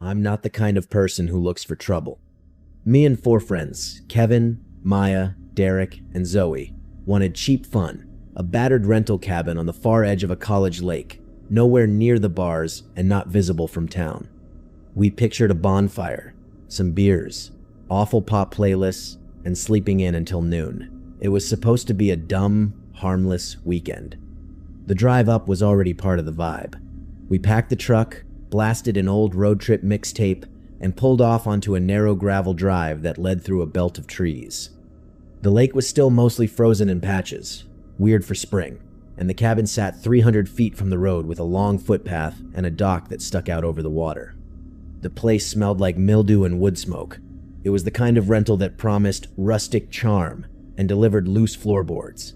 I'm not the kind of person who looks for trouble. Me and 4 friends, Kevin, Maya, Derek, and Zoe, wanted cheap fun, a battered rental cabin on the far edge of a college lake, nowhere near the bars and not visible from town. We pictured a bonfire, some beers, awful pop playlists, and sleeping in until noon. It was supposed to be a dumb, harmless weekend. The drive up was already part of the vibe. We packed the truck, blasted an old road trip mixtape, and pulled off onto a narrow gravel drive that led through a belt of trees. The lake was still mostly frozen in patches, weird for spring, and the cabin sat 300 feet from the road with a long footpath and a dock that stuck out over the water. The place smelled like mildew and wood smoke. It was the kind of rental that promised rustic charm and delivered loose floorboards.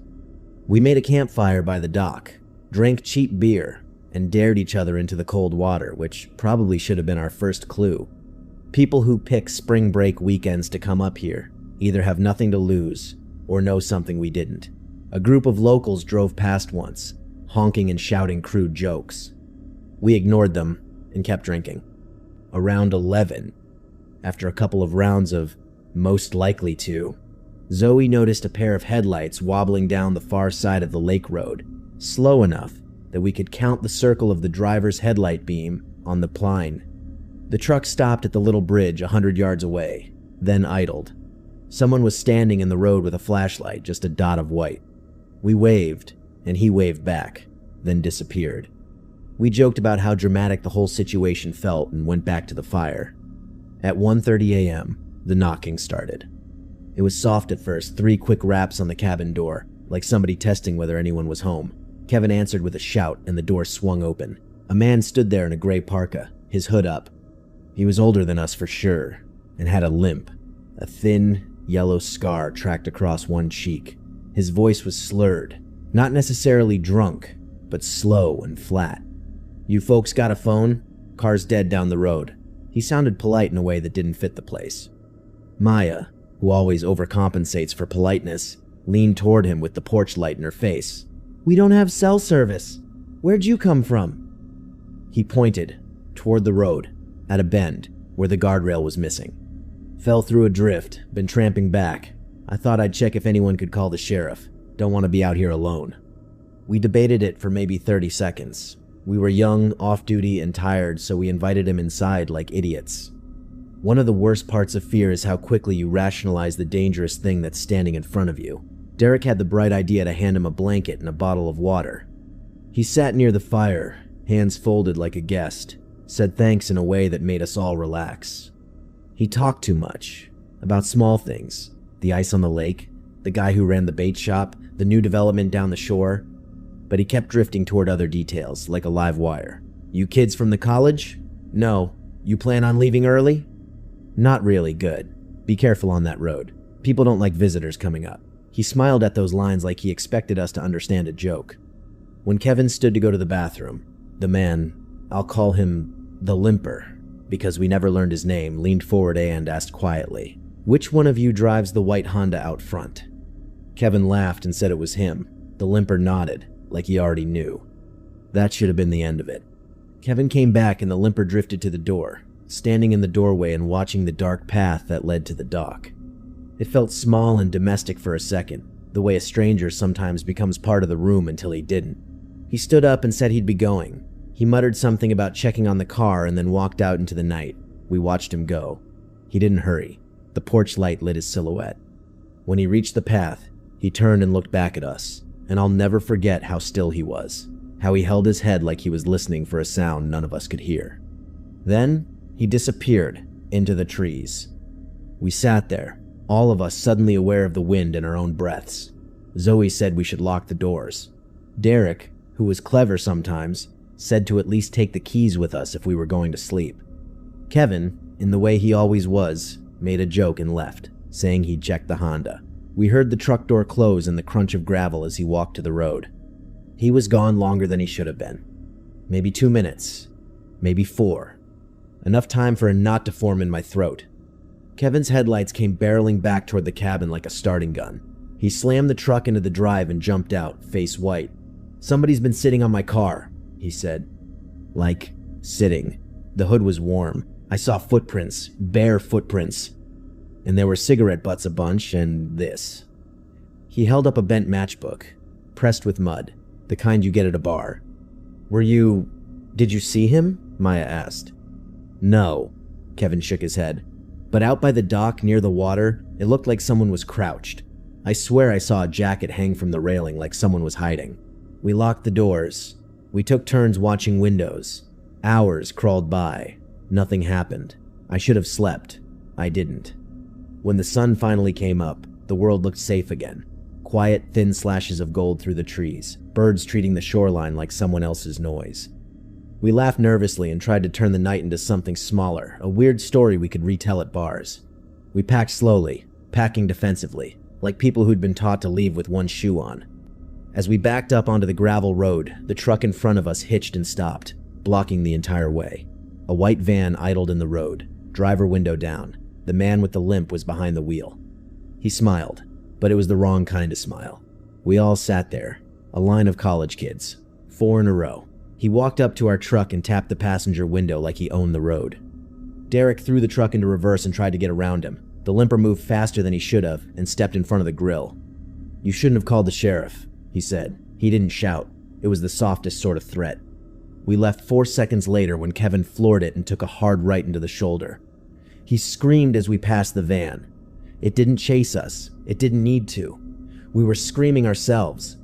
We made a campfire by the dock, drank cheap beer, and dared each other into the cold water, which probably should have been our first clue. People who pick spring break weekends to come up here either have nothing to lose or know something we didn't. A group of locals drove past once, honking and shouting crude jokes. We ignored them and kept drinking. Around 11, after a couple of rounds of most likely to, Zoe noticed a pair of headlights wobbling down the far side of the lake road, slow enough that we could count the circle of the driver's headlight beam on the pline. The truck stopped at the little bridge 100 yards away, then idled. Someone was standing in the road with a flashlight, just a dot of white. We waved, and he waved back, then disappeared. We joked about how dramatic the whole situation felt and went back to the fire. At 1:30 a.m., the knocking started. It was soft at first, 3 quick raps on the cabin door, like somebody testing whether anyone was home. Kevin answered with a shout, and the door swung open. A man stood there in a gray parka, his hood up. He was older than us for sure, and had a limp. A thin, yellow scar tracked across one cheek. His voice was slurred, not necessarily drunk, but slow and flat. "You folks got a phone? Car's dead down the road." He sounded polite in a way that didn't fit the place. Maya, who always overcompensates for politeness, leaned toward him with the porch light in her face. "We don't have cell service. Where'd you come from?" He pointed toward the road, at a bend where the guardrail was missing. "Fell through a drift, been tramping back. I thought I'd check if anyone could call the sheriff. Don't want to be out here alone." We debated it for maybe 30 seconds. We were young, off-duty, and tired, so we invited him inside like idiots. One of the worst parts of fear is how quickly you rationalize the dangerous thing that's standing in front of you. Derek had the bright idea to hand him a blanket and a bottle of water. He sat near the fire, hands folded like a guest, said thanks in a way that made us all relax. He talked too much, about small things, the ice on the lake, the guy who ran the bait shop, the new development down the shore, but he kept drifting toward other details, like a live wire. "You kids from the college?" "No." "You plan on leaving early?" "Not really. Good. Be careful on that road. People don't like visitors coming up." He smiled at those lines like he expected us to understand a joke. When Kevin stood to go to the bathroom, the man, I'll call him the limper, because we never learned his name, leaned forward and asked quietly, "Which one of you drives the white Honda out front?" Kevin laughed and said it was him. The limper nodded, like he already knew. That should have been the end of it. Kevin came back and the limper drifted to the door, standing in the doorway and watching the dark path that led to the dock. It felt small and domestic for a second, the way a stranger sometimes becomes part of the room until he didn't. He stood up and said he'd be going. He muttered something about checking on the car and then walked out into the night. We watched him go. He didn't hurry. The porch light lit his silhouette. When he reached the path, he turned and looked back at us, and I'll never forget how still he was, how he held his head like he was listening for a sound none of us could hear. Then he disappeared into the trees. We sat there, all of us suddenly aware of the wind in our own breaths. Zoe said we should lock the doors. Derek, who was clever sometimes, said to at least take the keys with us if we were going to sleep. Kevin, in the way he always was, made a joke and left, saying he'd check the Honda. We heard the truck door close and the crunch of gravel as he walked to the road. He was gone longer than he should have been. Maybe 2 minutes, maybe 4. Enough time for a knot to form in my throat. Kevin's headlights came barreling back toward the cabin like a starting gun. He slammed the truck into the drive and jumped out, face white. "Somebody's been sitting on my car," he said. Like, sitting. The hood was warm. I saw footprints, bare footprints. And there were cigarette butts a bunch, and this. He held up a bent matchbook, pressed with mud, the kind you get at a bar. Did you see him? Maya asked. No, Kevin shook his head. But out by the dock near the water, it looked like someone was crouched. I swear I saw a jacket hang from the railing like someone was hiding. We locked the doors. We took turns watching windows. Hours crawled by. Nothing happened. I should have slept. I didn't. When the sun finally came up, the world looked safe again. Quiet, thin slashes of gold through the trees, birds treating the shoreline like someone else's noise. We laughed nervously and tried to turn the night into something smaller, a weird story we could retell at bars. We packed slowly, packing defensively, like people who'd been taught to leave with one shoe on. As we backed up onto the gravel road, the truck in front of us hitched and stopped, blocking the entire way. A white van idled in the road, driver window down. The man with the limp was behind the wheel. He smiled, but it was the wrong kind of smile. We all sat there, a line of college kids, 4 in a row. He walked up to our truck and tapped the passenger window like he owned the road. Derek threw the truck into reverse and tried to get around him. The limper moved faster than he should have and stepped in front of the grill. "You shouldn't have called the sheriff," he said. He didn't shout. It was the softest sort of threat. We left 4 seconds later when Kevin floored it and took a hard right into the shoulder. He screamed as we passed the van. It didn't chase us. It didn't need to. We were screaming ourselves.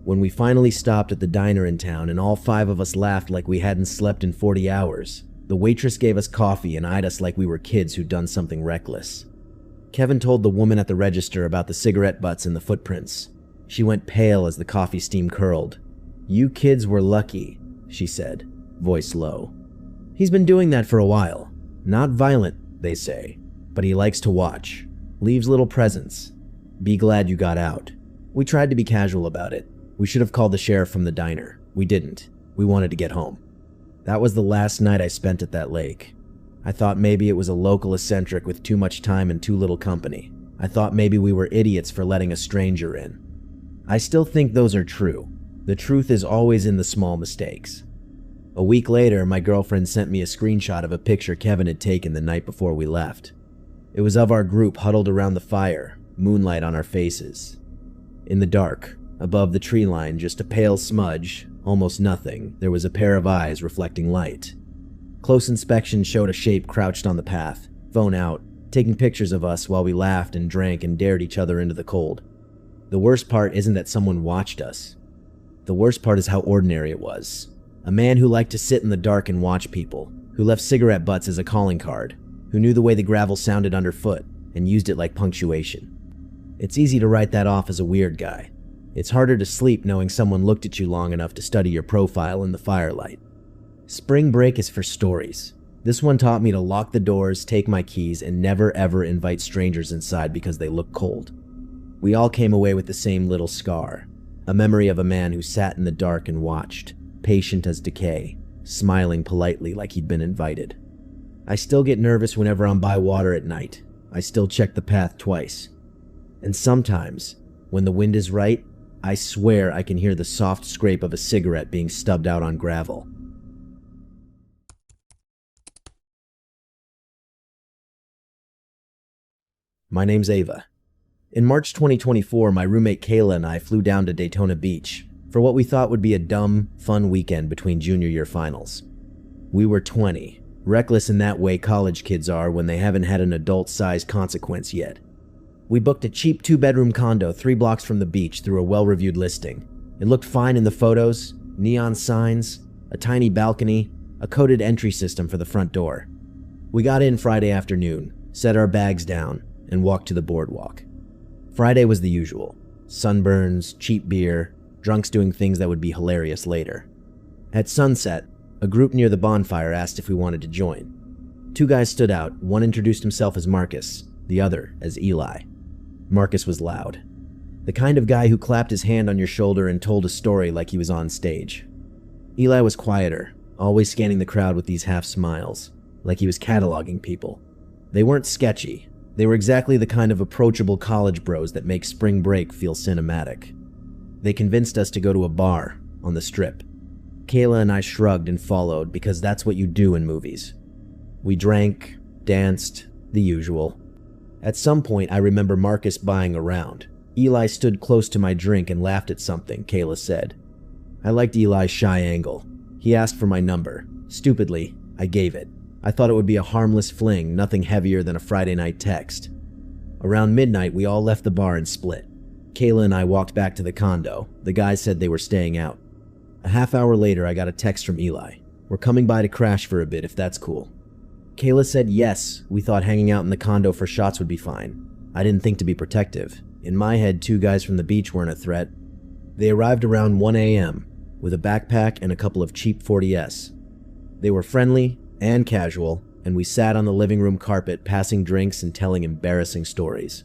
When we finally stopped at the diner in town and all 5 of us laughed like we hadn't slept in 40 hours, the waitress gave us coffee and eyed us like we were kids who'd done something reckless. Kevin told the woman at the register about the cigarette butts and the footprints. She went pale as the coffee steam curled. "You kids were lucky," she said, voice low. "He's been doing that for a while. Not violent, they say, but he likes to watch. Leaves little presents. Be glad you got out." We tried to be casual about it. We should have called the sheriff from the diner. We didn't. We wanted to get home. That was the last night I spent at that lake. I thought maybe it was a local eccentric with too much time and too little company. I thought maybe we were idiots for letting a stranger in. I still think those are true. The truth is always in the small mistakes. A week later, my girlfriend sent me a screenshot of a picture Kevin had taken the night before we left. It was of our group huddled around the fire, moonlight on our faces. In the dark, above the tree line, just a pale smudge, almost nothing, there was a pair of eyes reflecting light. Close inspection showed a shape crouched on the path, phone out, taking pictures of us while we laughed and drank and dared each other into the cold. The worst part isn't that someone watched us. The worst part is how ordinary it was. A man who liked to sit in the dark and watch people, who left cigarette butts as a calling card, who knew the way the gravel sounded underfoot and used it like punctuation. It's easy to write that off as a weird guy. It's harder to sleep knowing someone looked at you long enough to study your profile in the firelight. Spring break is for stories. This one taught me to lock the doors, take my keys, and never ever invite strangers inside because they look cold. We all came away with the same little scar, a memory of a man who sat in the dark and watched, patient as decay, smiling politely like he'd been invited. I still get nervous whenever I'm by water at night. I still check the path twice. And sometimes, when the wind is right, I swear I can hear the soft scrape of a cigarette being stubbed out on gravel. My name's Ava. In March 2024, my roommate Kayla and I flew down to Daytona Beach for what we thought would be a dumb, fun weekend between junior year finals. We were 20, reckless in that way college kids are when they haven't had an adult-sized consequence yet. We booked a cheap 2-bedroom condo 3 blocks from the beach through a well-reviewed listing. It looked fine in the photos, neon signs, a tiny balcony, a coded entry system for the front door. We got in Friday afternoon, set our bags down, and walked to the boardwalk. Friday was the usual. Sunburns, cheap beer, drunks doing things that would be hilarious later. At sunset, a group near the bonfire asked if we wanted to join. 2 guys stood out, one introduced himself as Marcus, the other as Eli. Marcus was loud. The kind of guy who clapped his hand on your shoulder and told a story like he was on stage. Eli was quieter, always scanning the crowd with these half smiles, like he was cataloging people. They weren't sketchy. They were exactly the kind of approachable college bros that make spring break feel cinematic. They convinced us to go to a bar on the Strip. Kayla and I shrugged and followed because that's what you do in movies. We drank, danced, the usual. At some point, I remember Marcus buying a round. Eli stood close to my drink and laughed at something, Kayla said. I liked Eli's shy angle. He asked for my number. Stupidly, I gave it. I thought it would be a harmless fling, nothing heavier than a Friday night text. Around midnight, we all left the bar and split. Kayla and I walked back to the condo. The guys said they were staying out. A half hour later, I got a text from Eli. We're coming by to crash for a bit if that's cool. Kayla said yes. We thought hanging out in the condo for shots would be fine. I didn't think to be protective. In my head, 2 guys from the beach weren't a threat. They arrived around 1 a.m. with a backpack and a couple of cheap 40s. They were friendly and casual, and we sat on the living room carpet passing drinks and telling embarrassing stories.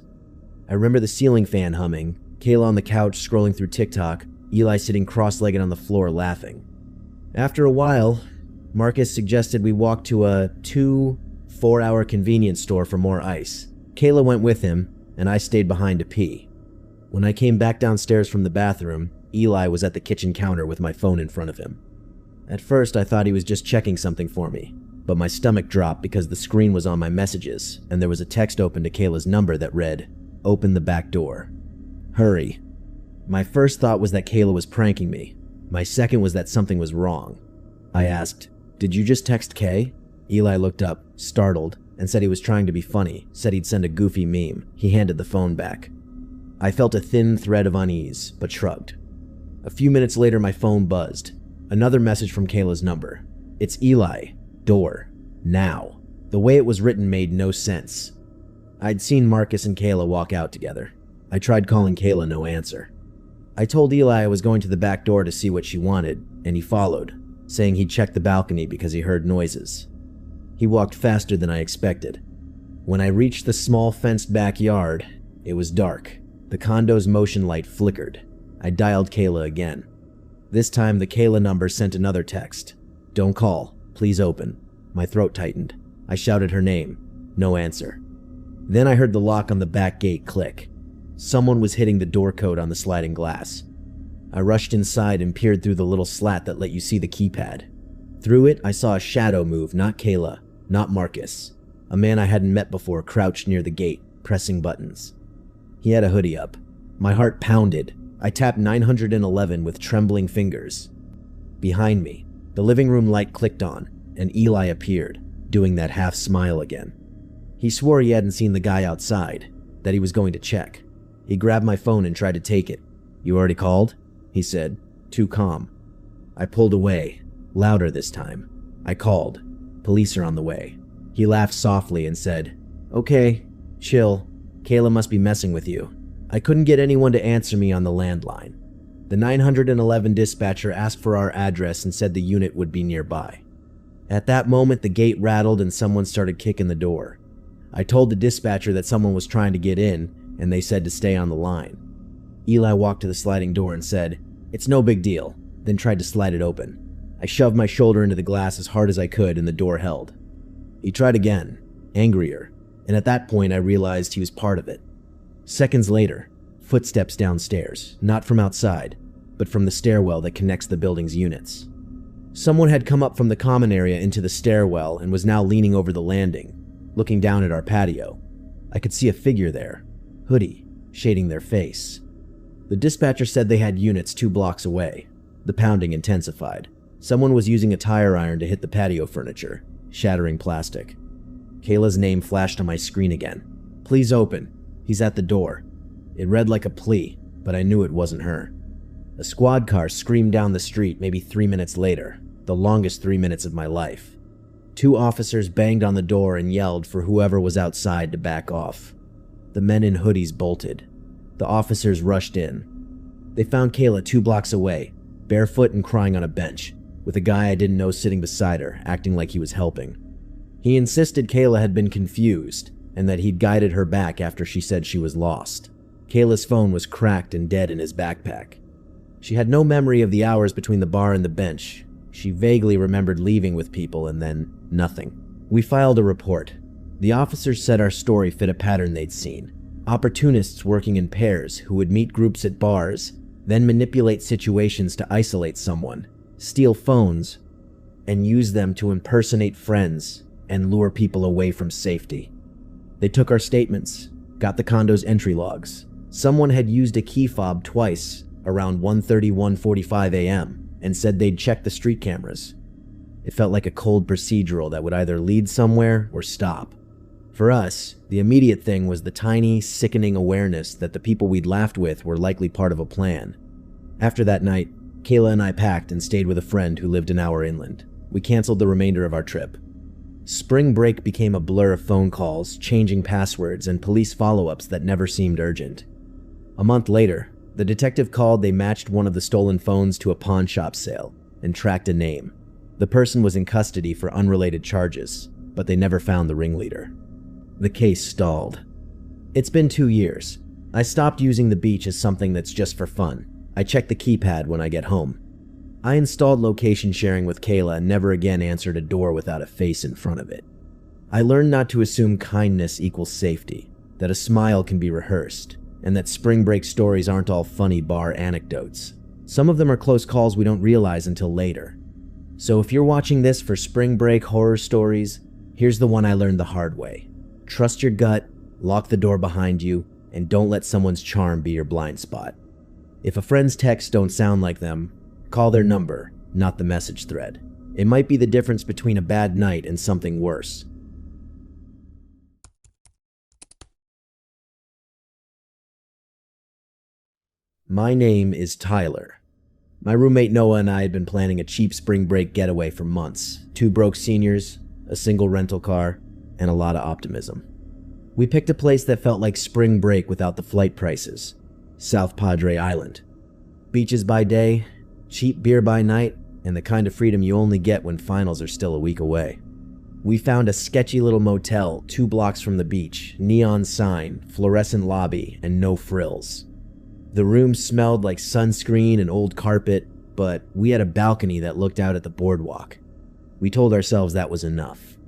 I remember the ceiling fan humming, Kayla on the couch scrolling through TikTok, Eli sitting cross-legged on the floor laughing. After a while, Marcus suggested we walk to a 2-4-hour convenience store for more ice. Kayla went with him, and I stayed behind to pee. When I came back downstairs from the bathroom, Eli was at the kitchen counter with my phone in front of him. At first, I thought he was just checking something for me, but my stomach dropped because the screen was on my messages, and there was a text open to Kayla's number that read, "Open the back door. Hurry." My first thought was that Kayla was pranking me. My second was that something was wrong. I asked, "Did you just text Kay?" Eli looked up, startled, and said he was trying to be funny, said he'd send a goofy meme. He handed the phone back. I felt a thin thread of unease, but shrugged. A few minutes later, my phone buzzed. Another message from Kayla's number. "It's Eli. Door. Now." The way it was written made no sense. I'd seen Marcus and Kayla walk out together. I tried calling Kayla, no answer. I told Eli I was going to the back door to see what she wanted, and he followed, saying he'd check the balcony because he heard noises. He walked faster than I expected. When I reached the small fenced backyard, it was dark. The condo's motion light flickered. I dialed Kayla again. This time, the Kayla number sent another text. "Don't call. Please open." My throat tightened. I shouted her name. No answer. Then I heard the lock on the back gate click. Someone was hitting the door code on the sliding glass. I rushed inside and peered through the little slat that let you see the keypad. Through it, I saw a shadow move, not Kayla, not Marcus. A man I hadn't met before crouched near the gate, pressing buttons. He had a hoodie up. My heart pounded. I tapped 911 with trembling fingers. Behind me, the living room light clicked on, and Eli appeared, doing that half smile again. He swore he hadn't seen the guy outside, that he was going to check. He grabbed my phone and tried to take it. "You already called?" he said, too calm. I pulled away, louder this time. I called. "Police are on the way." He laughed softly and said, "Okay, chill. Kayla must be messing with you." I couldn't get anyone to answer me on the landline. The 911 dispatcher asked for our address and said the unit would be nearby. At that moment, the gate rattled and someone started kicking the door. I told the dispatcher that someone was trying to get in, and they said to stay on the line. Eli walked to the sliding door and said, "It's no big deal," then tried to slide it open. I shoved my shoulder into the glass as hard as I could, and the door held. He tried again, angrier, and at that point I realized he was part of it. Seconds later, footsteps downstairs, not from outside, but from the stairwell that connects the building's units. Someone had come up from the common area into the stairwell and was now leaning over the landing, looking down at our patio. I could see a figure there, hoodie, shading their face. The dispatcher said they had units 2 blocks away. The pounding intensified. Someone was using a tire iron to hit the patio furniture, shattering plastic. Kayla's name flashed on my screen again. "Please open. He's at the door." It read like a plea, but I knew it wasn't her. A squad car screamed down the street maybe 3 minutes later, the longest 3 minutes of my life. 2 officers banged on the door and yelled for whoever was outside to back off. The men in hoodies bolted. The officers rushed in. They found Kayla 2 blocks away, barefoot and crying on a bench, with a guy I didn't know sitting beside her, acting like he was helping. He insisted Kayla had been confused, and that he'd guided her back after she said she was lost. Kayla's phone was cracked and dead in his backpack. She had no memory of the hours between the bar and the bench. She vaguely remembered leaving with people and then nothing. We filed a report. The officers said our story fit a pattern they'd seen. Opportunists working in pairs who would meet groups at bars, then manipulate situations to isolate someone, steal phones, and use them to impersonate friends and lure people away from safety. They took our statements, got the condo's entry logs. Someone had used a key fob twice around 1:30, 1:45 a.m. and said they'd check the street cameras. It felt like a cold procedural that would either lead somewhere or stop. For us, the immediate thing was the tiny, sickening awareness that the people we'd laughed with were likely part of a plan. After that night, Kayla and I packed and stayed with a friend who lived an hour inland. We canceled the remainder of our trip. Spring break became a blur of phone calls, changing passwords, and police follow-ups that never seemed urgent. A month later, the detective called. They matched one of the stolen phones to a pawn shop sale and tracked a name. The person was in custody for unrelated charges, but they never found the ringleader. The case stalled. It's been 2 years. I stopped using the beach as something that's just for fun. I check the keypad when I get home. I installed location sharing with Kayla and never again answered a door without a face in front of it. I learned not to assume kindness equals safety, that a smile can be rehearsed, and that spring break stories aren't all funny bar anecdotes. Some of them are close calls we don't realize until later. So if you're watching this for spring break horror stories, here's the one I learned the hard way. Trust your gut, lock the door behind you, and don't let someone's charm be your blind spot. If a friend's texts don't sound like them, call their number, not the message thread. It might be the difference between a bad night and something worse. My name is Tyler. My roommate Noah and I had been planning a cheap spring break getaway for months. 2 broke seniors, a single rental car, and a lot of optimism. We picked a place that felt like spring break without the flight prices. South Padre Island. Beaches by day, cheap beer by night, and the kind of freedom you only get when finals are still a week away. We found a sketchy little motel 2 blocks from the beach, neon sign, fluorescent lobby, and no frills. The room smelled like sunscreen and old carpet, but we had a balcony that looked out at the boardwalk. We told ourselves that was enough.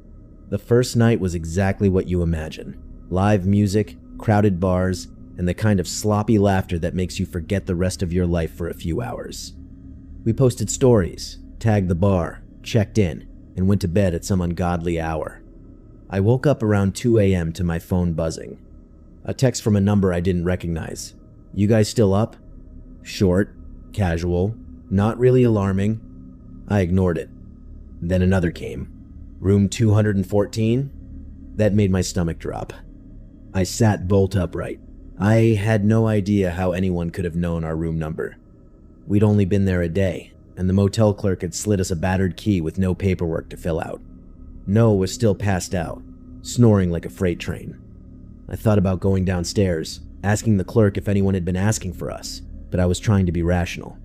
The first night was exactly what you imagine. Live music, crowded bars, and the kind of sloppy laughter that makes you forget the rest of your life for a few hours. We posted stories, tagged the bar, checked in, and went to bed at some ungodly hour. I woke up around 2 a.m. to my phone buzzing. A text from a number I didn't recognize. "You guys still up?" Short, casual, not really alarming. I ignored it. Then another came. "Room 214? That made my stomach drop. I sat bolt upright. I had no idea how anyone could have known our room number. We'd only been there a day, and the motel clerk had slid us a battered key with no paperwork to fill out. Noah was still passed out, snoring like a freight train. I thought about going downstairs, asking the clerk if anyone had been asking for us, but I was trying to be rational.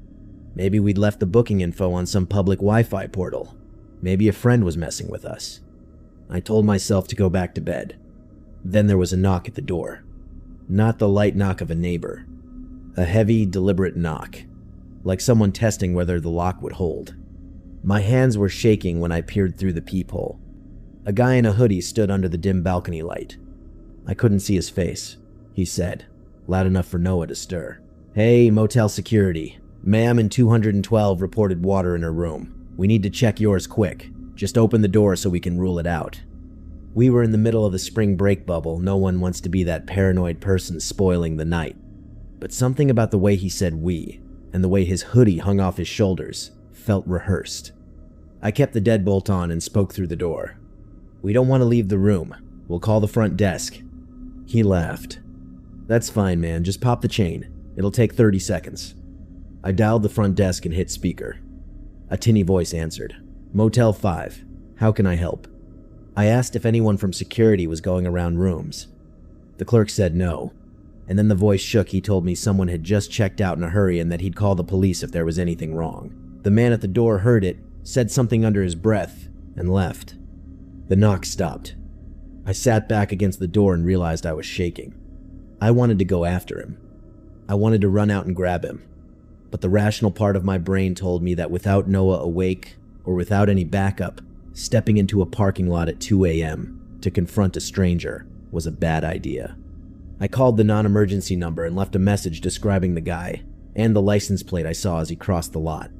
Maybe we'd left the booking info on some public Wi-Fi portal. Maybe a friend was messing with us. I told myself to go back to bed. Then there was a knock at the door. Not the light knock of a neighbor. A heavy, deliberate knock, like someone testing whether the lock would hold. My hands were shaking when I peered through the peephole. A guy in a hoodie stood under the dim balcony light. I couldn't see his face. He said, loud enough for Noah to stir, "Hey, motel security. Ma'am in 212 reported water in her room. We need to check yours quick. Just open the door so we can rule it out." We were in the middle of the spring break bubble. No one wants to be that paranoid person spoiling the night. But something about the way he said "we" and the way his hoodie hung off his shoulders felt rehearsed. I kept the deadbolt on and spoke through the door. "We don't want to leave the room. We'll call the front desk." He laughed. "That's fine, man. Just pop the chain. It'll take 30 seconds. I dialed the front desk and hit speaker. A tinny voice answered. "Motel 5. How can I help?" I asked if anyone from security was going around rooms. The clerk said no, and then the voice shook. He told me someone had just checked out in a hurry and that he'd call the police if there was anything wrong. The man at the door heard it, said something under his breath, and left. The knock stopped. I sat back against the door and realized I was shaking. I wanted to go after him. I wanted to run out and grab him. But the rational part of my brain told me that without Noah awake, or without any backup, stepping into a parking lot at 2 a.m. to confront a stranger was a bad idea. I called the non-emergency number and left a message describing the guy and the license plate I saw as he crossed the lot.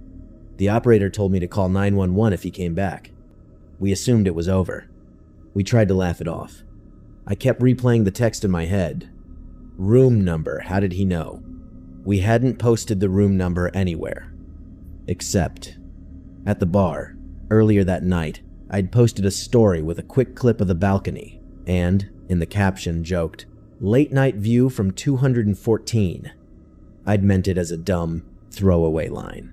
The operator told me to call 911 if he came back. We assumed it was over. We tried to laugh it off. I kept replaying the text in my head. Room number, how did he know? We hadn't posted the room number anywhere. Except, at the bar, earlier that night, I'd posted a story with a quick clip of the balcony, and, in the caption, joked, "Late night view from 214. I'd meant it as a dumb, throwaway line.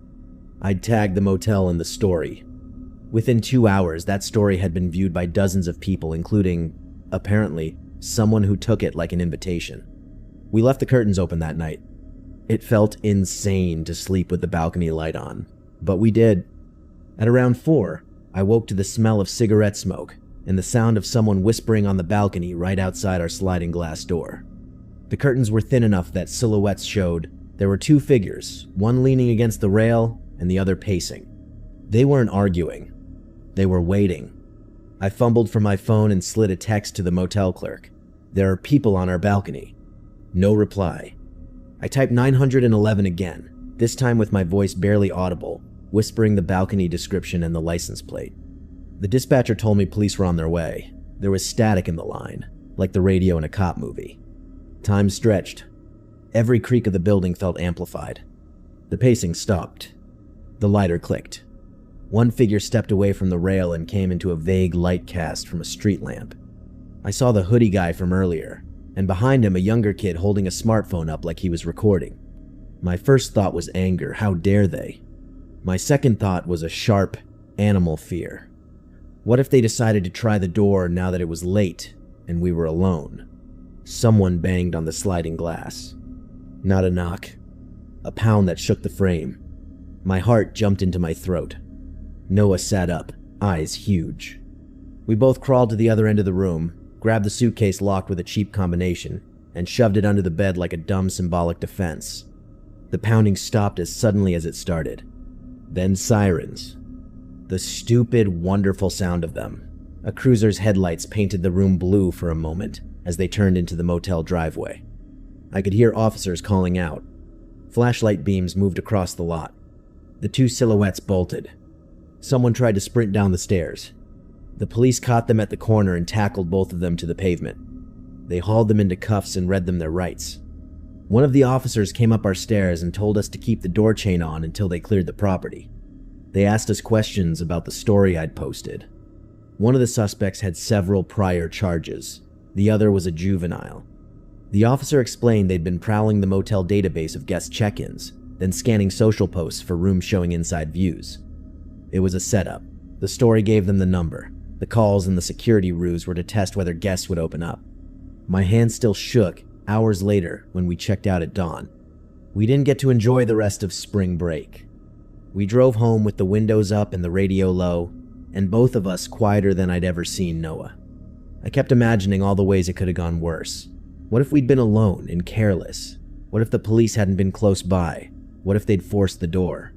I'd tagged the motel in the story. Within 2 hours, that story had been viewed by dozens of people, including, apparently, someone who took it like an invitation. We left the curtains open that night. It felt insane to sleep with the balcony light on, but we did. At around 4, I woke to the smell of cigarette smoke and the sound of someone whispering on the balcony right outside our sliding glass door. The curtains were thin enough that silhouettes showed. There were 2 figures, one leaning against the rail and the other pacing. They weren't arguing. They were waiting. I fumbled for my phone and slid a text to the motel clerk. "There are people on our balcony." No reply. I typed 911 again, this time with my voice barely audible, whispering the balcony description and the license plate. The dispatcher told me police were on their way. There was static in the line, like the radio in a cop movie. Time stretched. Every creak of the building felt amplified. The pacing stopped. The lighter clicked. One figure stepped away from the rail and came into a vague light cast from a street lamp. I saw the hoodie guy from earlier, and behind him a younger kid holding a smartphone up like he was recording. My first thought was anger, how dare they? My second thought was a sharp, animal fear. What if they decided to try the door now that it was late and we were alone? Someone banged on the sliding glass. Not a knock. A pound that shook the frame. My heart jumped into my throat. Noah sat up, eyes huge. We both crawled to the other end of the room, grabbed the suitcase locked with a cheap combination, and shoved it under the bed like a dumb symbolic defense. The pounding stopped as suddenly as it started. Then sirens. The stupid, wonderful sound of them. A cruiser's headlights painted the room blue for a moment as they turned into the motel driveway. I could hear officers calling out. Flashlight beams moved across the lot. The 2 silhouettes bolted. Someone tried to sprint down the stairs. The police caught them at the corner and tackled both of them to the pavement. They hauled them into cuffs and read them their rights. One of the officers came up our stairs and told us to keep the door chain on until they cleared the property. They asked us questions about the story I'd posted. One of the suspects had several prior charges. The other was a juvenile. The officer explained they'd been prowling the motel database of guest check-ins, then scanning social posts for rooms showing inside views. It was a setup. The story gave them the number. The calls and the security ruse were to test whether guests would open up. My hand still shook hours later when we checked out at dawn. We didn't get to enjoy the rest of spring break. We drove home with the windows up and the radio low, and both of us quieter than I'd ever seen Noah. I kept imagining all the ways it could have gone worse. What if we'd been alone and careless? What if the police hadn't been close by? What if they'd forced the door?